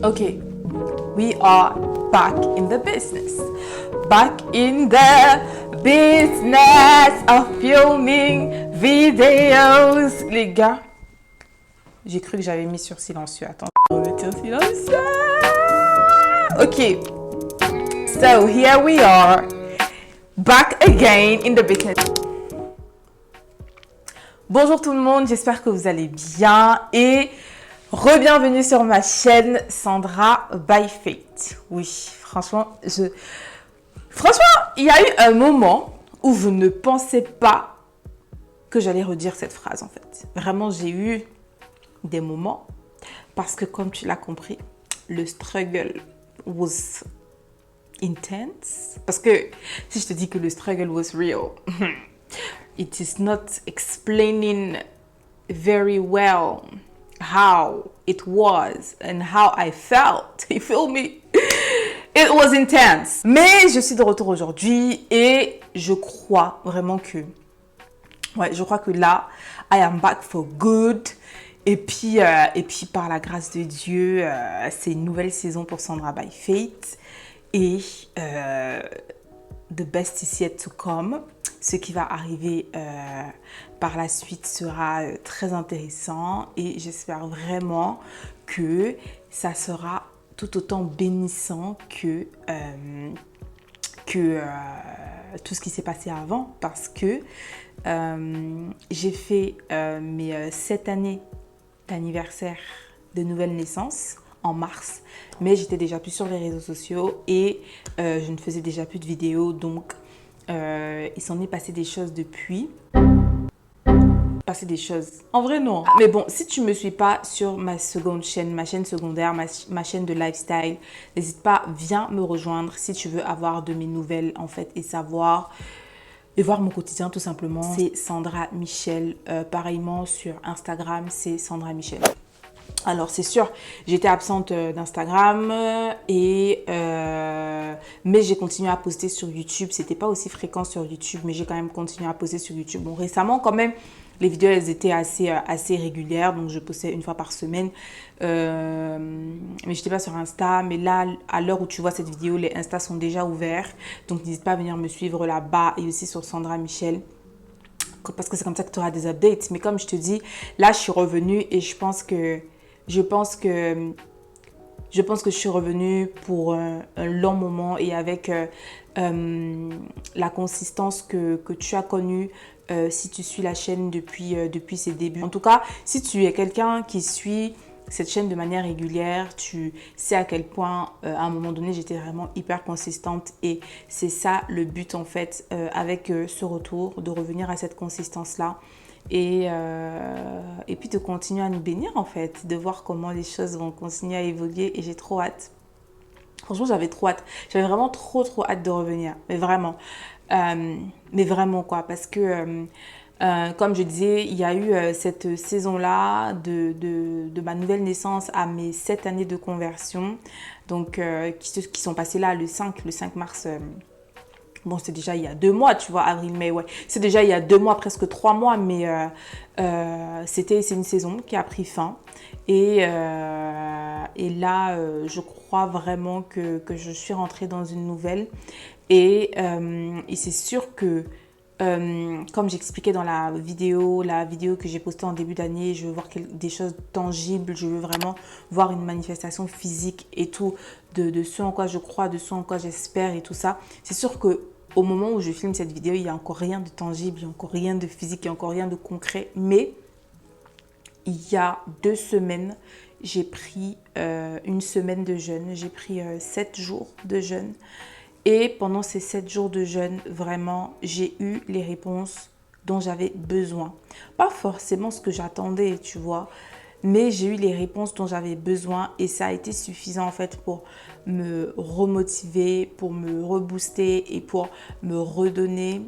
Okay, we are back in the business. Back in the business of filming videos. Les gars, j'ai cru que j'avais mis sur silencieux. Attends, on va mettre sur silencieux. Okay, so here we are. Back again in the business. Bonjour tout le monde, j'espère que vous allez bien et re-bienvenue sur ma chaîne Sandra by Fate. Oui, franchement, il y a eu un moment où je ne pensais pas que j'allais redire cette phrase en fait. Vraiment, j'ai eu des moments parce que comme tu l'as compris, le struggle was intense. Parce que si je te dis que le struggle was real, it is not explaining very well how it was and how I felt. You feel me? It was intense. Mais je suis de retour aujourd'hui et je crois vraiment que... Ouais, je crois que là, I am back for good. Et puis par la grâce de Dieu, c'est une nouvelle saison pour Sandra by Fate. Et the best is yet to come. Ce qui va arriver par la suite sera très intéressant et j'espère vraiment que ça sera tout autant bénissant que tout ce qui s'est passé avant parce que j'ai fait mes 7 années d'anniversaire de nouvelle naissance en mars, mais j'étais déjà plus sur les réseaux sociaux et je ne faisais déjà plus de vidéos, donc il s'en est passé des choses depuis. Passé des choses. En vrai, non. Mais bon, si tu ne me suis pas sur ma seconde chaîne, ma chaîne secondaire, ma chaîne de lifestyle, n'hésite pas, viens me rejoindre si tu veux avoir de mes nouvelles en fait et savoir et voir mon quotidien tout simplement. C'est Sandra Michel. Pareillement sur Instagram, c'est Sandra Michel. Alors c'est sûr, j'étais absente d'Instagram mais j'ai continué à poster sur YouTube. C'était pas aussi fréquent sur YouTube, mais j'ai quand même continué à poster sur YouTube. Bon, récemment quand même, les vidéos elles étaient assez régulières, donc je postais une fois par semaine. Mais j'étais pas sur Insta. Mais là, à l'heure où tu vois cette vidéo, les Insta sont déjà ouverts, donc n'hésite pas à venir me suivre là-bas et aussi sur Sandra Michel. Parce que c'est comme ça que tu auras des updates. Mais comme je te dis, là je suis revenue et je pense que je suis revenue pour un long moment et avec la consistance que tu as connue si tu suis la chaîne depuis ses débuts. En tout cas, si tu es quelqu'un qui suit cette chaîne de manière régulière, tu sais à quel point à un moment donné j'étais vraiment hyper consistante et c'est ça le but en fait avec ce retour, de revenir à cette consistance là. Et puis de continuer à nous bénir en fait, de voir comment les choses vont continuer à évoluer et j'ai trop hâte. Franchement, j'avais trop hâte. J'avais vraiment trop hâte de revenir. Mais vraiment quoi. Parce que, comme je disais, il y a eu cette saison-là de ma nouvelle naissance à mes 7 années de conversion. Donc, qui sont passées là le 5 mars. Bon, c'est déjà il y a 2 mois, tu vois, avril-mai, ouais. C'est déjà il y a 2 mois, presque 3 mois, mais c'est une saison qui a pris fin. Et là, je crois vraiment que je suis rentrée dans une nouvelle. Et c'est sûr que, comme j'expliquais dans la vidéo que j'ai postée en début d'année, je veux voir des choses tangibles, je veux vraiment voir une manifestation physique et tout, de ce en quoi je crois, de ce en quoi j'espère et tout ça. C'est sûr que au moment où je filme cette vidéo, il n'y a encore rien de tangible, il n'y a encore rien de physique, il n'y a encore rien de concret. Mais il y a 2 semaines, j'ai pris une semaine de jeûne. J'ai pris 7 jours de jeûne. Et pendant ces 7 jours de jeûne, vraiment, j'ai eu les réponses dont j'avais besoin. Pas forcément ce que j'attendais, tu vois. Mais j'ai eu les réponses dont j'avais besoin et ça a été suffisant en fait pour me remotiver, pour me rebooster et pour me redonner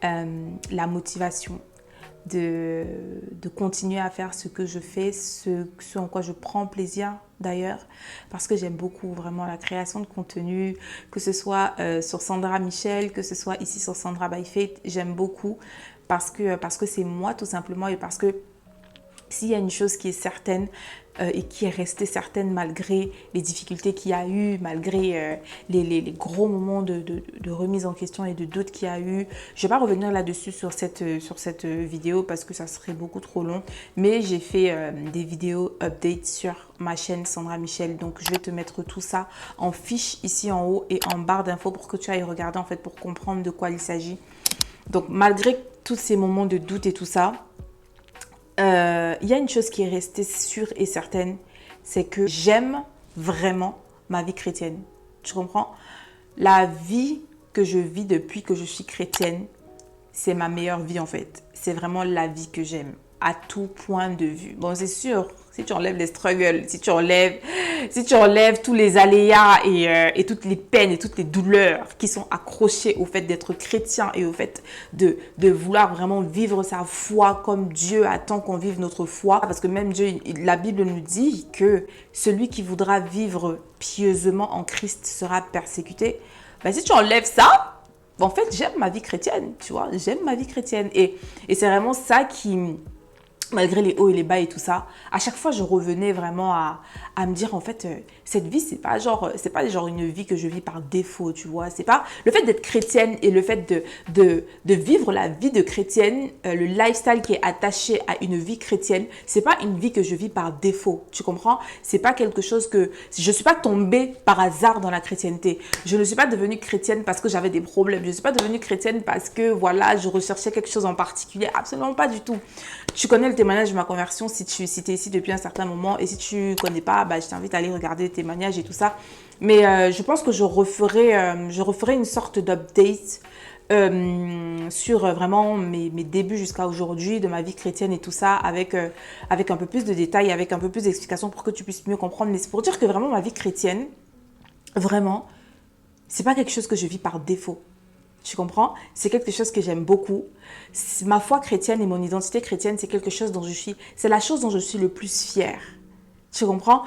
la motivation de continuer à faire ce que je fais, ce en quoi je prends plaisir d'ailleurs, parce que j'aime beaucoup vraiment la création de contenu, que ce soit sur Sandra Michel, que ce soit ici sur Sandra by Fate, j'aime beaucoup parce que c'est moi tout simplement et parce que S'il y a une chose qui est certaine et qui est restée certaine malgré les difficultés qu'il y a eu, malgré les gros moments de remise en question et de doute qu'il y a eu, je ne vais pas revenir là-dessus sur cette vidéo parce que ça serait beaucoup trop long, mais j'ai fait des vidéos updates sur ma chaîne Sandra Michel, donc je vais te mettre tout ça en fiche ici en haut et en barre d'infos pour que tu ailles regarder en fait pour comprendre de quoi il s'agit. Donc malgré tous ces moments de doute et tout ça, il y a une chose qui est restée sûre et certaine, c'est que j'aime vraiment ma vie chrétienne. Tu comprends? La vie que je vis depuis que je suis chrétienne, c'est ma meilleure vie en fait. C'est vraiment la vie que j'aime à tout point de vue. Bon, c'est sûr, si tu enlèves les struggles, si tu enlèves tous les aléas et toutes les peines et toutes les douleurs qui sont accrochées au fait d'être chrétien et au fait de vouloir vraiment vivre sa foi comme Dieu attend qu'on vive notre foi. Parce que même Dieu, la Bible nous dit que celui qui voudra vivre pieusement en Christ sera persécuté. Ben, si tu enlèves ça, en fait, j'aime ma vie chrétienne, tu vois, j'aime ma vie chrétienne. Et c'est vraiment ça qui, malgré les hauts et les bas et tout ça, à chaque fois, je revenais vraiment à me dire, en fait, cette vie, c'est pas genre une vie que je vis par défaut, tu vois. C'est pas le fait d'être chrétienne et le fait de vivre la vie de chrétienne, le lifestyle qui est attaché à une vie chrétienne, c'est pas une vie que je vis par défaut, tu comprends? C'est pas quelque chose que... Je suis pas tombée par hasard dans la chrétienté. Je ne suis pas devenue chrétienne parce que j'avais des problèmes. Je ne suis pas devenue chrétienne parce que, voilà, je recherchais quelque chose en particulier. Absolument pas du tout. Tu connais le témoignage de ma conversion si tu es ici depuis un certain moment. Et si tu ne connais pas, bah, je t'invite à aller regarder le témoignage et tout ça. Mais je pense que je referai une sorte d'update sur vraiment mes débuts jusqu'à aujourd'hui de ma vie chrétienne et tout ça avec un peu plus de détails, avec un peu plus d'explications pour que tu puisses mieux comprendre. Mais c'est pour dire que vraiment ma vie chrétienne, vraiment, c'est pas quelque chose que je vis par défaut. Tu comprends? C'est quelque chose que j'aime beaucoup. Ma foi chrétienne et mon identité chrétienne, c'est quelque chose dont c'est la chose dont je suis le plus fière. Tu comprends?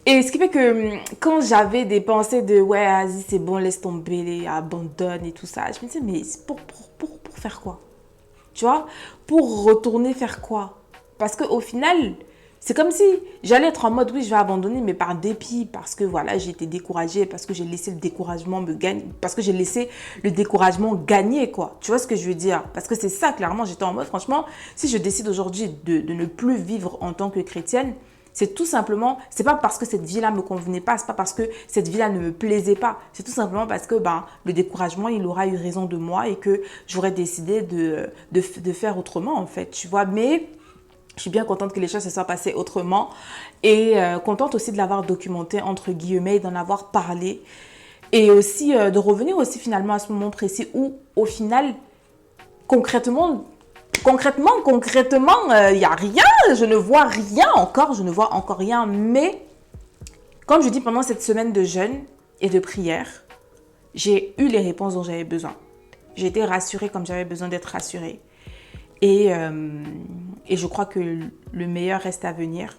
Et ce qui fait que quand j'avais des pensées de ouais, vas-y, c'est bon, laisse tomber, abandonne et tout ça, je me disais, mais pour faire quoi? Tu vois? Pour retourner faire quoi? Parce qu'au final, c'est comme si j'allais être en mode, oui, je vais abandonner, mais par dépit, parce que voilà, j'ai été découragée, parce que j'ai laissé le découragement me gagner, parce que j'ai laissé le découragement gagner, quoi. Tu vois ce que je veux dire? Parce que c'est ça, clairement, j'étais en mode, franchement, si je décide aujourd'hui de ne plus vivre en tant que chrétienne, c'est tout simplement, c'est pas parce que cette vie-là me convenait pas, c'est pas parce que cette vie-là ne me plaisait pas, c'est tout simplement parce que le découragement, il aura eu raison de moi et que j'aurais décidé de faire autrement, en fait, tu vois. Mais je suis bien contente que les choses se soient passées autrement et contente aussi de l'avoir documenté, entre guillemets, d'en avoir parlé et aussi de revenir aussi finalement à ce moment précis où, au final, concrètement, il n'y a rien, je ne vois encore rien. Mais, comme je dis, pendant cette semaine de jeûne et de prière, j'ai eu les réponses dont j'avais besoin. J'ai été rassurée comme j'avais besoin d'être rassurée. Et je crois que le meilleur reste à venir.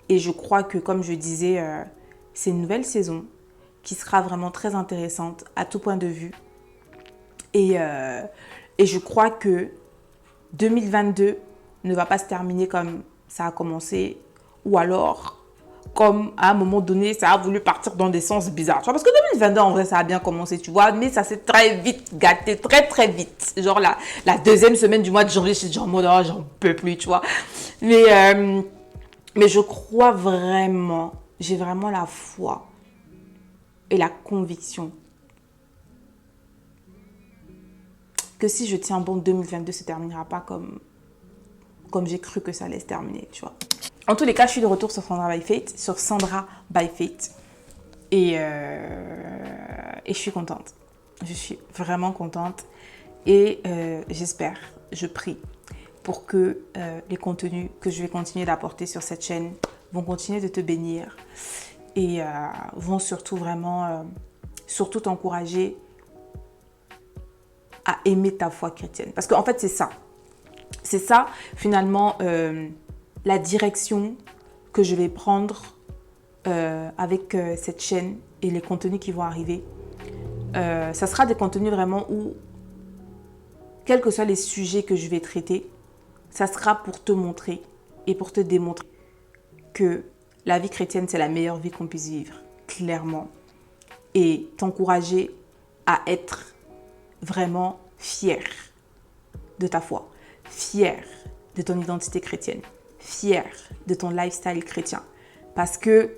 Et je crois que, comme je disais, c'est une nouvelle saison qui sera vraiment très intéressante à tout point de vue. Et je crois que 2022 ne va pas se terminer comme ça a commencé. Ou alors, comme à un moment donné, ça a voulu partir dans des sens bizarres. Tu vois, parce que 2022, en vrai, ça a bien commencé, tu vois. Mais ça s'est très vite gâté, très, très vite. Genre la deuxième semaine du mois de janvier, je suis genre, oh, j'en peux plus, tu vois. Mais je crois vraiment, j'ai vraiment la foi et la conviction que si je tiens bon, 2022 ne se terminera pas comme j'ai cru que ça allait se terminer, tu vois. En tous les cas, je suis de retour sur Sandra by Faith. Et je suis contente. Je suis vraiment contente. Et j'espère, je prie pour que les contenus que je vais continuer d'apporter sur cette chaîne vont continuer de te bénir et vont surtout vraiment, surtout t'encourager à aimer ta foi chrétienne. Parce qu'en fait, c'est ça. C'est ça, finalement, la direction que je vais prendre avec cette chaîne et les contenus qui vont arriver. Ça sera des contenus vraiment où, quels que soient les sujets que je vais traiter, ça sera pour te montrer et pour te démontrer que la vie chrétienne, c'est la meilleure vie qu'on puisse vivre, clairement. Et t'encourager à être vraiment fier de ta foi, fier de ton identité chrétienne, fier de ton lifestyle chrétien. Parce que,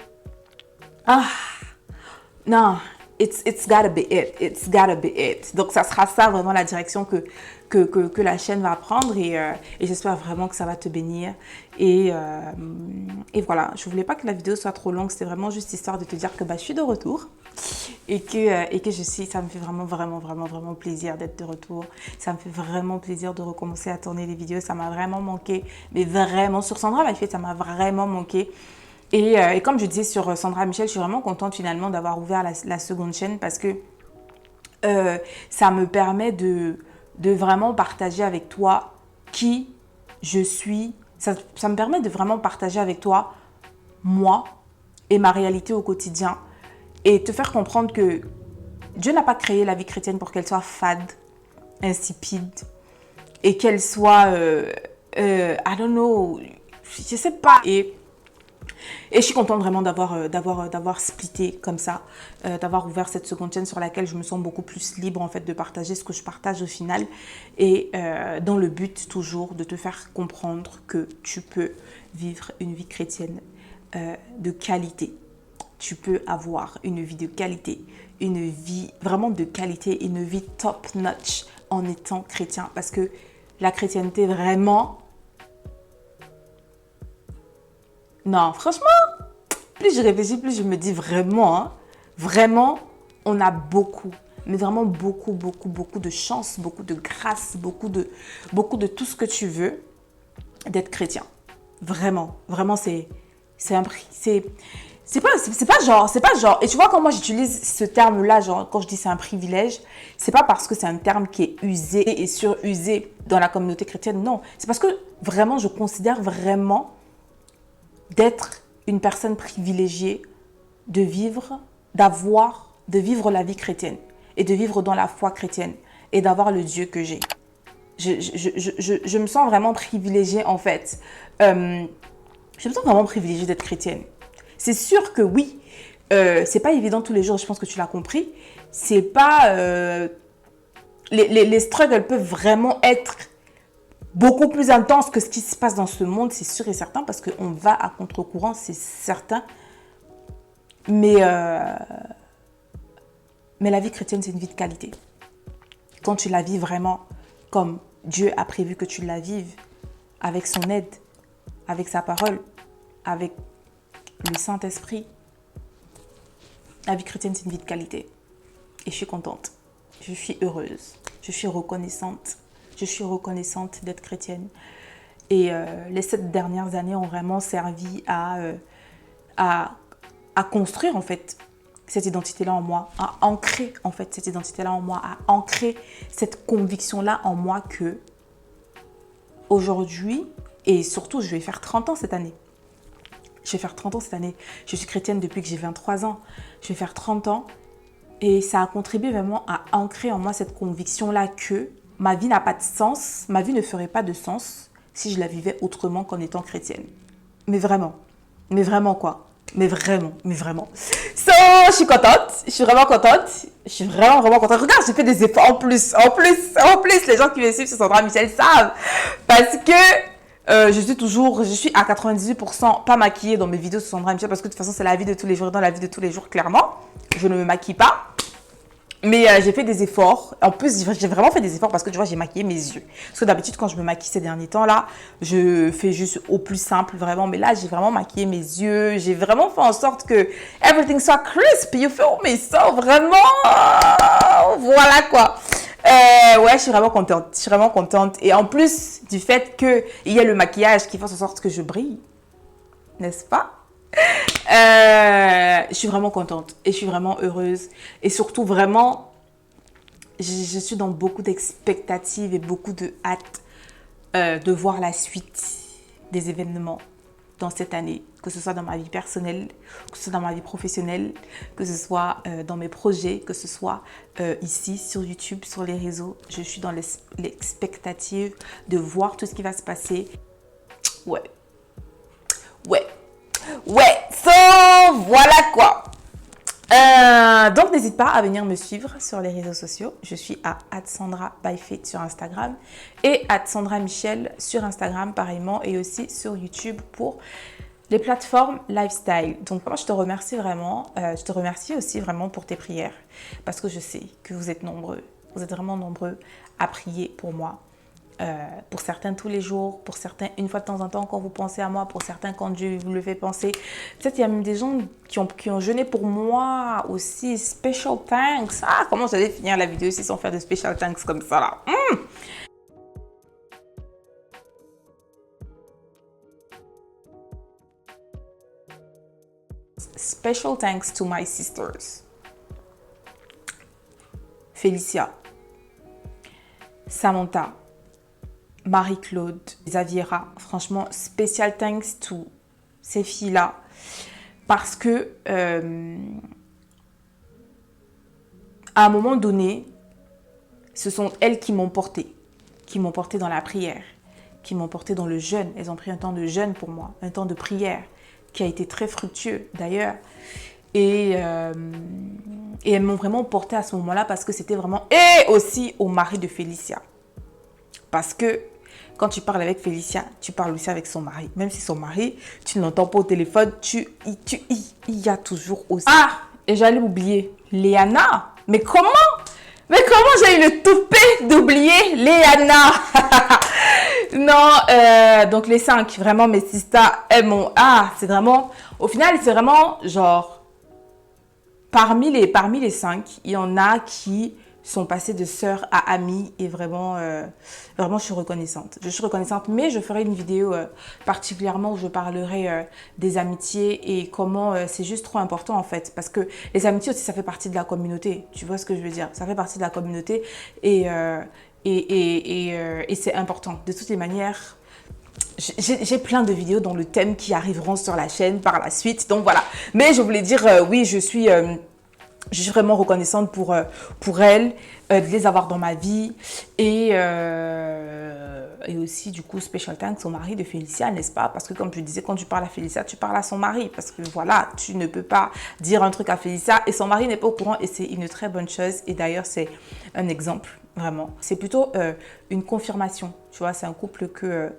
non, it's gotta be it, it's gotta be it. Donc ça sera ça vraiment la direction que la chaîne va prendre et j'espère vraiment que ça va te bénir. Et voilà, je voulais pas que la vidéo soit trop longue, c'était vraiment juste histoire de te dire que je suis de retour. Et que ça me fait vraiment plaisir d'être de retour. Ça me fait vraiment plaisir de recommencer à tourner les vidéos. Ça m'a vraiment manqué. Mais vraiment, sur Sandra Lifefaith, ça m'a vraiment manqué. Et comme je disais sur Sandra Michel, je suis vraiment contente finalement d'avoir ouvert la seconde chaîne parce que ça me permet de vraiment partager avec toi qui je suis. Ça me permet de vraiment partager avec toi moi et ma réalité au quotidien. Et te faire comprendre que Dieu n'a pas créé la vie chrétienne pour qu'elle soit fade, insipide, et qu'elle soit, I don't know, je sais pas. Et je suis contente vraiment d'avoir splitté comme ça, d'avoir ouvert cette seconde chaîne sur laquelle je me sens beaucoup plus libre en fait de partager ce que je partage au final. Et dans le but toujours de te faire comprendre que tu peux vivre une vie chrétienne de qualité. Tu peux avoir une vie de qualité, une vie vraiment de qualité, une vie top notch en étant chrétien. Parce que la chrétienté vraiment... Non, franchement, plus je réfléchis, plus je me dis vraiment, vraiment, on a beaucoup, mais vraiment beaucoup de chance, beaucoup de grâce, beaucoup de tout ce que tu veux d'être chrétien. Vraiment, c'est un prix, c'est pas genre, et tu vois quand moi j'utilise ce terme-là, genre quand je dis c'est un privilège, c'est pas parce que c'est un terme qui est usé et surusé dans la communauté chrétienne, non. C'est parce que vraiment, je considère vraiment d'être une personne privilégiée, de vivre la vie chrétienne et de vivre dans la foi chrétienne et d'avoir le Dieu que j'ai. Je me sens vraiment privilégiée en fait. Je me sens vraiment privilégiée d'être chrétienne. C'est sûr que oui, c'est pas évident tous les jours, je pense que tu l'as compris. C'est pas... les struggles peuvent vraiment être beaucoup plus intenses que ce qui se passe dans ce monde, c'est sûr et certain, parce qu'on va à contre-courant, c'est certain. Mais la vie chrétienne, c'est une vie de qualité. Quand tu la vis vraiment comme Dieu a prévu que tu la vives, avec son aide, avec sa parole, avec le Saint-Esprit. La vie chrétienne, c'est une vie de qualité. Et je suis contente. Je suis heureuse. Je suis reconnaissante. Je suis reconnaissante d'être chrétienne. Et les 7 dernières années ont vraiment servi à construire, en fait, cette identité-là en moi, à ancrer, en fait, cette identité-là en moi, à ancrer cette conviction-là en moi que aujourd'hui, et surtout, je vais faire 30 ans cette année. Je vais faire 30 ans cette année. Je suis chrétienne depuis que j'ai 23 ans. Je vais faire 30 ans. Et ça a contribué vraiment à ancrer en moi cette conviction-là que ma vie n'a pas de sens, ma vie ne ferait pas de sens si je la vivais autrement qu'en étant chrétienne. Mais vraiment quoi. Mais vraiment. So, je suis contente. Je suis vraiment contente. Je suis vraiment contente. Regarde, j'ai fait des efforts en plus. Les gens qui me suivent sur Sandra Michel savent. Parce que je suis à 98% pas maquillée dans mes vidéos sur Sandra Michel parce que de toute façon, c'est la vie de tous les jours. Dans la vie de tous les jours, clairement, je ne me maquille pas. Mais j'ai fait des efforts. En plus, j'ai vraiment fait des efforts parce que tu vois, j'ai maquillé mes yeux. Parce que d'habitude, quand je me maquille ces derniers temps-là, je fais juste au plus simple, vraiment. Mais là, j'ai vraiment maquillé mes yeux. J'ai vraiment fait en sorte que everything soit crisp. You feel me? So, vraiment, voilà quoi. Ouais, je suis vraiment contente. Et en plus du fait qu'il y a le maquillage qui fait en sorte que je brille, n'est-ce pas? Je suis vraiment contente et je suis vraiment heureuse. Et surtout, vraiment, je suis dans beaucoup d'expectatives et beaucoup de hâte de voir la suite des événements dans cette année, que ce soit dans ma vie personnelle, que ce soit dans ma vie professionnelle, que ce soit dans mes projets, que ce soit ici sur YouTube, sur les réseaux. Je suis dans l'expectative de voir tout ce qui va se passer. Ouais. So, voilà quoi. Donc, n'hésite pas à venir me suivre sur les réseaux sociaux. Je suis à @SandraByFaith sur Instagram et @SandraMichel sur Instagram pareillement et aussi sur YouTube pour les plateformes lifestyle. Donc, moi, je te remercie vraiment. Je te remercie aussi vraiment pour tes prières parce que je sais que vous êtes nombreux. Vous êtes vraiment nombreux à prier pour moi. Pour certains tous les jours, pour certains une fois de temps en temps quand vous pensez à moi, pour certains quand Dieu vous le fait penser. Peut-être il y a même des gens qui ont jeûné pour moi aussi. Special thanks. Ah, comment j'allais finir la vidéo ici sans faire de special thanks comme ça là. Special thanks to my sisters. Félicia, Samantha, Marie-Claude, Xaviera, franchement, special thanks to ces filles-là parce que à un moment donné, ce sont elles qui m'ont porté dans la prière, qui m'ont porté dans le jeûne. Elles ont pris un temps de jeûne pour moi, un temps de prière qui a été très fructueux d'ailleurs. Et elles m'ont vraiment porté à ce moment-là parce que c'était vraiment... Et aussi au mari de Félicia. Parce que quand tu parles avec Félicia, tu parles aussi avec son mari. Même si son mari, tu ne l'entends pas au téléphone, il y a toujours aussi... Ah, et j'allais oublier, Léana. Mais comment j'ai eu le toupet d'oublier Léana? Non, donc les 5, vraiment mes sisters, elles m'ont... Ah, c'est vraiment... Au final, c'est vraiment genre... Parmi les 5, il y en a qui sont passés de sœur à amie et vraiment, vraiment je suis reconnaissante. Je suis reconnaissante, mais je ferai une vidéo particulièrement où je parlerai des amitiés et comment c'est juste trop important en fait. Parce que les amitiés aussi, ça fait partie de la communauté. Tu vois ce que je veux dire? Ça fait partie de la communauté et c'est important. De toutes les manières, j'ai plein de vidéos dans le thème qui arriveront sur la chaîne par la suite. Donc voilà. Mais je voulais dire, oui, je suis vraiment reconnaissante pour elles, de les avoir dans ma vie. Et aussi, du coup, special thanks au mari de Félicia, n'est-ce pas? Parce que comme je disais, quand tu parles à Félicia, tu parles à son mari. Parce que voilà, tu ne peux pas dire un truc à Félicia et son mari n'est pas au courant. Et c'est une très bonne chose. Et d'ailleurs, c'est un exemple, vraiment. C'est plutôt une confirmation. Tu vois, c'est un couple que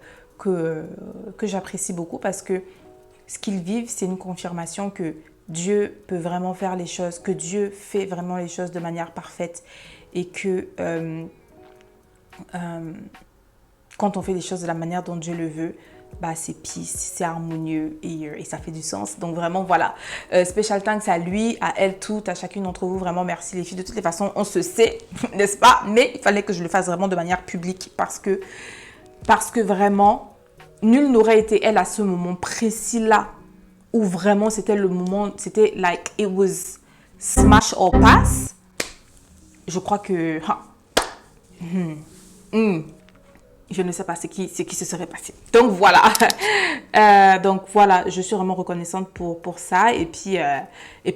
j'apprécie beaucoup parce que ce qu'ils vivent, c'est une confirmation que Dieu peut vraiment faire les choses, que Dieu fait vraiment les choses de manière parfaite et que quand on fait les choses de la manière dont Dieu le veut, bah, c'est peace, c'est harmonieux et ça fait du sens. Donc vraiment, voilà. Special thanks à lui, à elle toutes, à chacune d'entre vous. Vraiment, merci les filles. De toutes les façons, on se sait, n'est-ce pas? Mais il fallait que je le fasse vraiment de manière publique parce que vraiment, nul n'aurait été elle à ce moment précis-là où vraiment c'était le moment, c'était like it was smash or pass. Je crois que je ne sais pas ce qui se serait passé. Donc voilà. Donc voilà, je suis vraiment reconnaissante pour ça. Et puis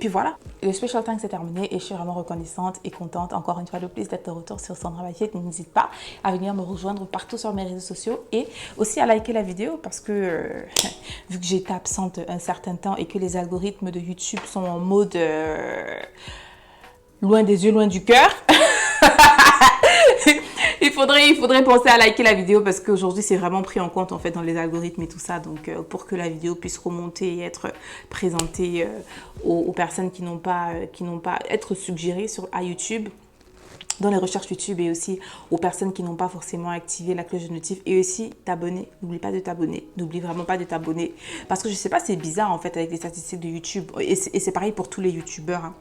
voilà. Le special thanks est terminé et je suis vraiment reconnaissante et contente encore une fois de plus d'être de retour sur Sandra Byfaith. N'hésite pas à venir me rejoindre partout sur mes réseaux sociaux et aussi à liker la vidéo parce que vu que j'étais absente un certain temps et que les algorithmes de YouTube sont en mode loin des yeux, loin du cœur. Il faudrait penser à liker la vidéo parce qu'aujourd'hui, c'est vraiment pris en compte en fait dans les algorithmes et tout ça. Donc, pour que la vidéo puisse remonter et être présentée aux personnes qui n'ont pas être suggérées à YouTube, dans les recherches YouTube et aussi aux personnes qui n'ont pas forcément activé la cloche de notif et aussi t'abonner. N'oublie pas de t'abonner. N'oublie vraiment pas de t'abonner. Parce que je sais pas, c'est bizarre en fait avec les statistiques de YouTube et c'est pareil pour tous les YouTubeurs. Hein.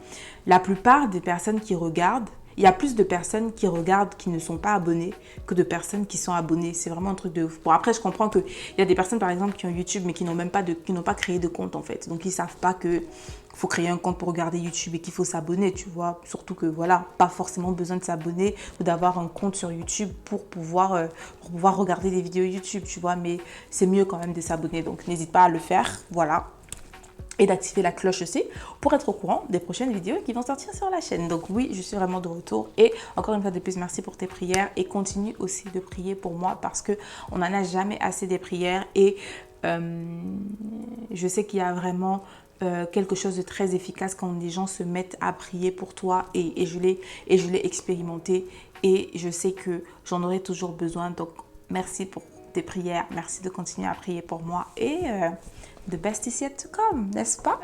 La plupart des personnes qui regardent, Il y a plus de personnes qui regardent qui ne sont pas abonnées que de personnes qui sont abonnées. C'est vraiment un truc de ouf. Bon, après, je comprends qu'il y a des personnes, par exemple, qui ont YouTube, mais qui n'ont même pas qui n'ont pas créé de compte, en fait. Donc, ils ne savent pas qu'il faut créer un compte pour regarder YouTube et qu'il faut s'abonner, tu vois. Surtout que, voilà, pas forcément besoin de s'abonner ou d'avoir un compte sur YouTube pour pouvoir regarder des vidéos YouTube, tu vois. Mais c'est mieux quand même de s'abonner. Donc, n'hésite pas à le faire. Voilà. Et d'activer la cloche aussi pour être au courant des prochaines vidéos qui vont sortir sur la chaîne. Donc oui, je suis vraiment de retour et encore une fois de plus, merci pour tes prières et continue aussi de prier pour moi parce que on n'en a jamais assez des prières et je sais qu'il y a vraiment quelque chose de très efficace quand les gens se mettent à prier pour toi et je l'ai expérimenté et je sais que j'en aurai toujours besoin. Donc merci pour tes prières, merci de continuer à prier pour moi et the best is yet to come, n'est-ce pas?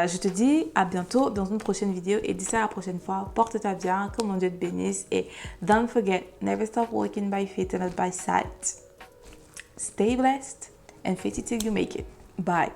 Je te dis à bientôt dans une prochaine vidéo et d'ici à la prochaine fois, porte-toi bien, que mon Dieu te bénisse et don't forget, never stop walking by faith and not by sight. Stay blessed and faith it till you make it. Bye.